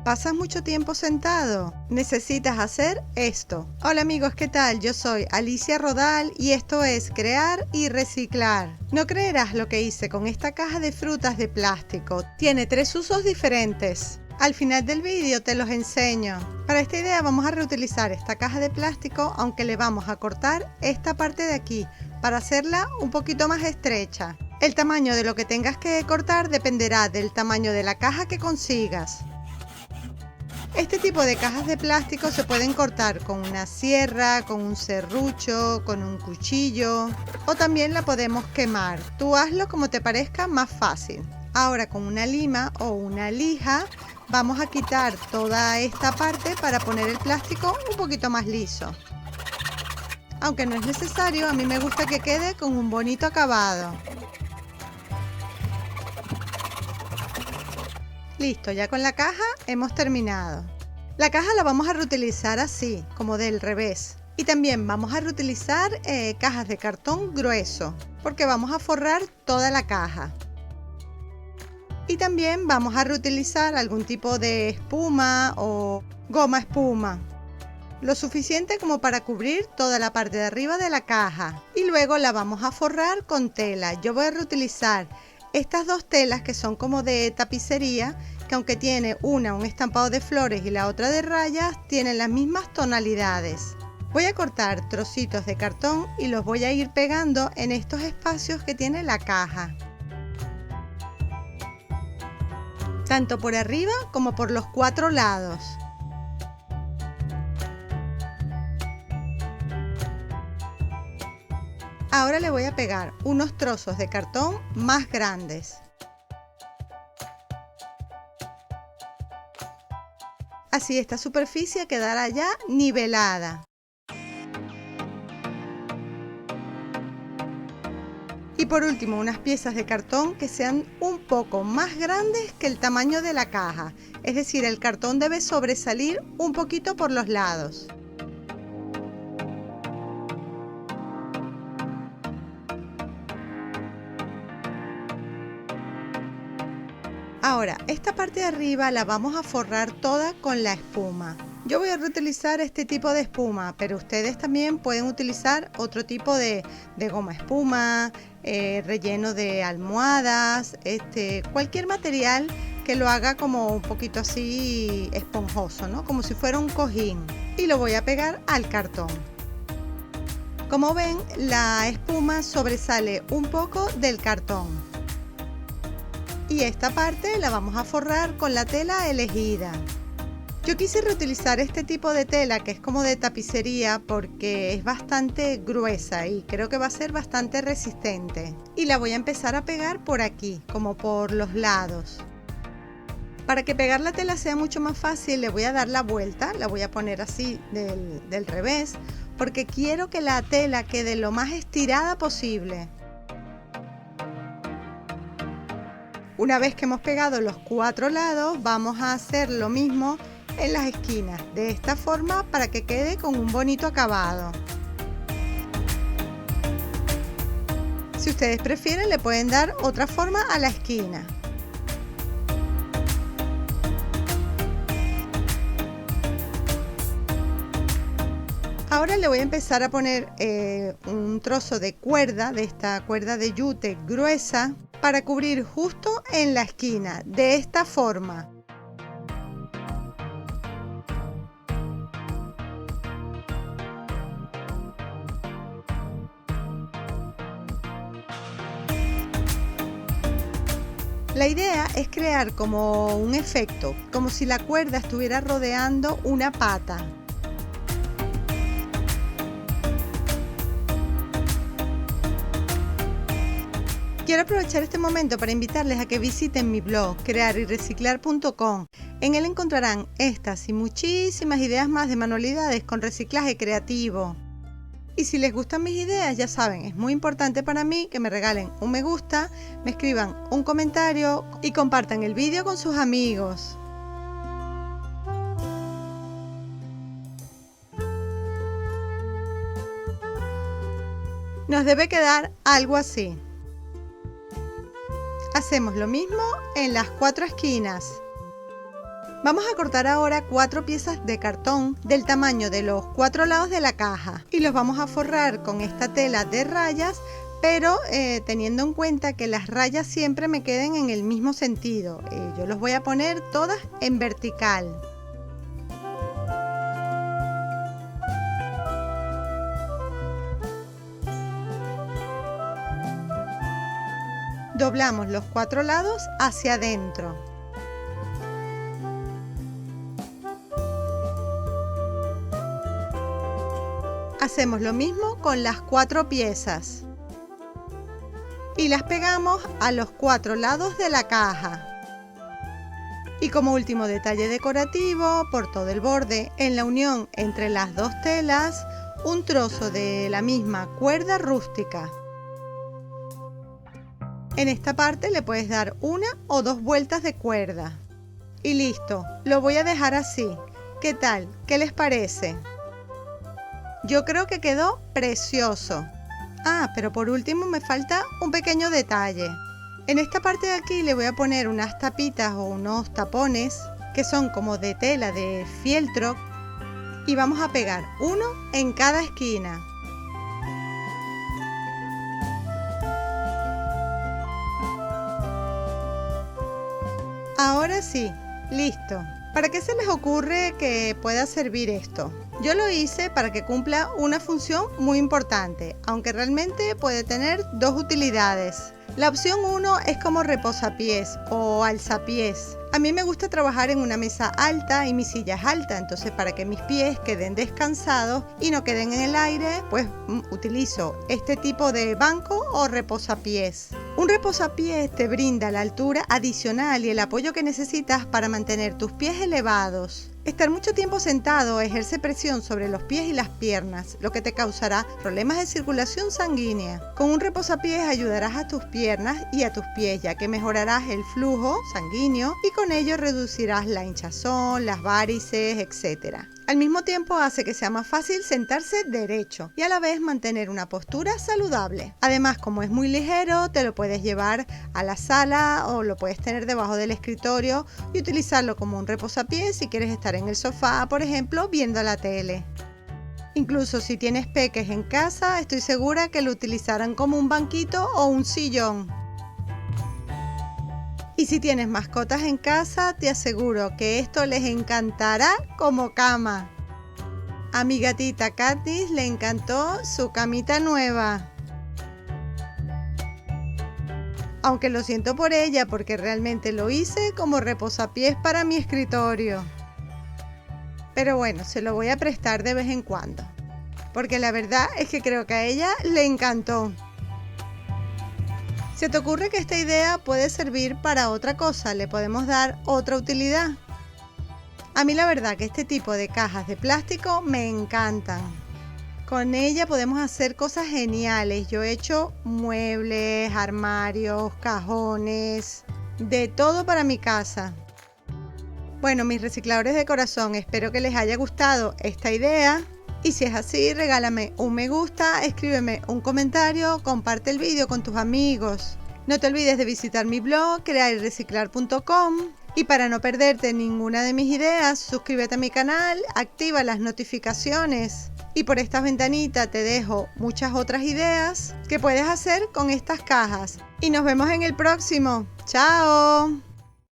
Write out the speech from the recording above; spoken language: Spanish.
¿Pasas mucho tiempo sentado? Necesitas hacer esto. Hola amigos, ¿qué tal? Yo soy Alicia Rodal y esto es Crear y Reciclar. No creerás lo que hice con esta caja de frutas de plástico. Tiene 3 usos diferentes. Al final del vídeo te los enseño. Para esta idea vamos a reutilizar esta caja de plástico, aunque le vamos a cortar esta parte de aquí para hacerla un poquito más estrecha. El tamaño de lo que tengas que cortar dependerá del tamaño de la caja que consigas. Este tipo de cajas de plástico se pueden cortar con una sierra, con un serrucho, con un cuchillo o también la podemos quemar. Tú hazlo como te parezca más fácil. Ahora con una lima o una lija vamos a quitar toda esta parte para poner el plástico un poquito más liso. Aunque no es necesario, a mí me gusta que quede con un bonito acabado. Listo, ya con la caja hemos terminado. La caja la vamos a reutilizar así, como del revés. Y también vamos a reutilizar cajas de cartón grueso, porque vamos a forrar toda la caja. Y también vamos a reutilizar algún tipo de espuma o goma espuma. Lo suficiente como para cubrir toda la parte de arriba de la caja. Y luego la vamos a forrar con tela. Yo voy a reutilizar estas dos telas que son como de tapicería, que aunque tiene una un estampado de flores y la otra de rayas, tienen las mismas tonalidades. Voy a cortar trocitos de cartón y los voy a ir pegando en estos espacios que tiene la caja. Tanto por arriba como por los 4 lados. Ahora le voy a pegar unos trozos de cartón más grandes. Así esta superficie quedará ya nivelada. Y por último, unas piezas de cartón que sean un poco más grandes que el tamaño de la caja. Es decir, el cartón debe sobresalir un poquito por los lados. Ahora, esta parte de arriba la vamos a forrar toda con la espuma. Yo voy a reutilizar este tipo de espuma, pero ustedes también pueden utilizar otro tipo de goma espuma, relleno de almohadas, cualquier material que lo haga como un poquito así esponjoso, ¿no? Como si fuera un cojín. Y lo voy a pegar al cartón. Como ven, la espuma sobresale un poco del cartón. Y esta parte la vamos a forrar con la tela elegida. Yo quise reutilizar este tipo de tela que es como de tapicería porque es bastante gruesa y creo que va a ser bastante resistente. Y la voy a empezar a pegar por aquí, como por los lados. Para que pegar la tela sea mucho más fácil, le voy a dar la vuelta, la voy a poner así del revés, porque quiero que la tela quede lo más estirada posible. Una vez que hemos pegado los 4 lados, vamos a hacer lo mismo en las esquinas, de esta forma para que quede con un bonito acabado. Si ustedes prefieren, le pueden dar otra forma a la esquina. Ahora le voy a empezar a poner un trozo de cuerda, de esta cuerda de yute gruesa, para cubrir justo en la esquina, de esta forma. La idea es crear como un efecto, como si la cuerda estuviera rodeando una pata. Quiero aprovechar este momento para invitarles a que visiten mi blog crearyreciclar.com. En él encontrarán estas y muchísimas ideas más de manualidades con reciclaje creativo. Y si les gustan mis ideas, ya saben, es muy importante para mí que me regalen un me gusta, me escriban un comentario y compartan el vídeo con sus amigos. Nos debe quedar algo así. Hacemos lo mismo en las 4 esquinas. Vamos a cortar ahora 4 piezas de cartón del tamaño de los 4 lados de la caja y los vamos a forrar con esta tela de rayas, pero teniendo en cuenta que las rayas siempre me queden en el mismo sentido. Yo los voy a poner todas en vertical. Doblamos los 4 lados hacia adentro. Hacemos lo mismo con las 4 piezas y las pegamos a los 4 lados de la caja. Y como último detalle decorativo, por todo el borde, en la unión entre las dos telas, un trozo de la misma cuerda rústica. En esta parte le puedes dar 1 o 2 vueltas de cuerda. Y listo, lo voy a dejar así. ¿Qué tal? ¿Qué les parece? Yo creo que quedó precioso. Pero por último me falta un pequeño detalle. En esta parte de aquí le voy a poner unas tapitas o unos tapones que son como de tela de fieltro y vamos a pegar uno en cada esquina. Ahora sí, listo. ¿Para qué se les ocurre que pueda servir esto? Yo lo hice para que cumpla una función muy importante, aunque realmente puede tener 2 utilidades. La opción 1 es como reposapiés o alzapiés. A mí me gusta trabajar en una mesa alta y mi silla es alta, entonces para que mis pies queden descansados y no queden en el aire, pues utilizo este tipo de banco o reposapiés. Un reposapiés te brinda la altura adicional y el apoyo que necesitas para mantener tus pies elevados. Estar mucho tiempo sentado ejerce presión sobre los pies y las piernas, lo que te causará problemas de circulación sanguínea. Con un reposapiés ayudarás a tus piernas y a tus pies, ya que mejorarás el flujo sanguíneo y con ello reducirás la hinchazón, las varices, etc. Al mismo tiempo hace que sea más fácil sentarse derecho y a la vez mantener una postura saludable. Además, como es muy ligero, te lo puedes llevar a la sala o lo puedes tener debajo del escritorio y utilizarlo como un reposapiés si quieres estar en el sofá, por ejemplo, viendo la tele. Incluso si tienes peques en casa, estoy segura que lo utilizarán como un banquito o un sillón. Y si tienes mascotas en casa, te aseguro que esto les encantará como cama. A mi gatita Katniss le encantó su camita nueva. Aunque lo siento por ella porque realmente lo hice como reposapiés para mi escritorio. Pero bueno, se lo voy a prestar de vez en cuando, porque la verdad es que creo que a ella le encantó. ¿Se te ocurre que esta idea puede servir para otra cosa? ¿Le podemos dar otra utilidad? A mí la verdad que este tipo de cajas de plástico me encantan. Con ella podemos hacer cosas geniales. Yo he hecho muebles, armarios, cajones, de todo para mi casa. Bueno, mis recicladores de corazón, espero que les haya gustado esta idea. Y si es así, regálame un me gusta, escríbeme un comentario, comparte el vídeo con tus amigos. No te olvides de visitar mi blog, crearyreciclar.com. Y para no perderte ninguna de mis ideas, suscríbete a mi canal, activa las notificaciones. Y por estas ventanitas te dejo muchas otras ideas que puedes hacer con estas cajas. Y nos vemos en el próximo. ¡Chao!